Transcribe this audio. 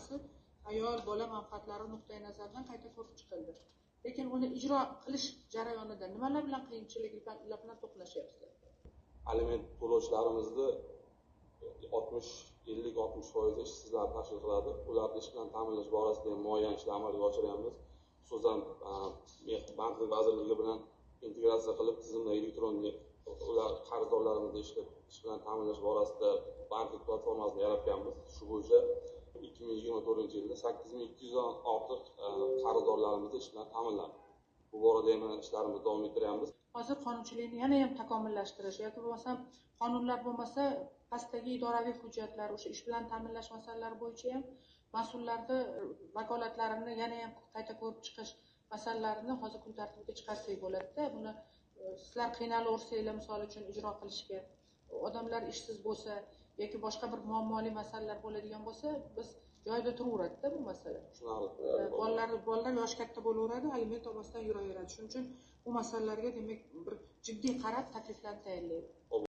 hammasi ayol bola manfaatlari nuqtai nazaridan qayta ko'rib chiqildi. Lekin uni ijro qilish jarayonida nimalar bilan qiyinchiliklar bilan to'qnashyapsizlar? Aliment to'lovchilarimizni 50-60% ishsizlar tashkil qiladi. Ularni ish bilan ta'minlash borasida muayyan ishlar amalga oshiryapmiz. Xususan, Bandlik vazirligi bilan integratsiya qilib, tizimda elektron ular qarzdorlarimizni ish bilan ta'minlash borasida bandlik platformasini yaratganmiz. Shu bo'yicha 2024-yilda 8200 dan ortiq qarzdorlarimizni ish bilan ta'minladi. Bu borada ham ishlarimizni davom ettiryapmiz. Hozir qonunchilikni yana ham takomillashtirish yoki bo'lmasa qonunlar bo'lmasa pastdagi idoraviy hujjatlar o'sha ish bilan ta'minlash masalalari bo'yicha ham mas'ullarni vakolatlarini yana ham qayta ko'rib chiqish masalalarini hozir kun tartibiga chiqarsak bo'ladida. Buni sizlar qiynalaversanglar, misol uchun ijro qilishga odamlar ishsiz bo'lsa yoki boshqa bir muammoli masalalar bo'ladigan bo'lsa, biz joyida turaveradida bu masala. Bolalar yoshi katta bo'laveradi, aliment olmasdan yuraveradi. Shuning uchun bu masalalarga demak bir jiddiy qarab takliflarni tayyorlaydi.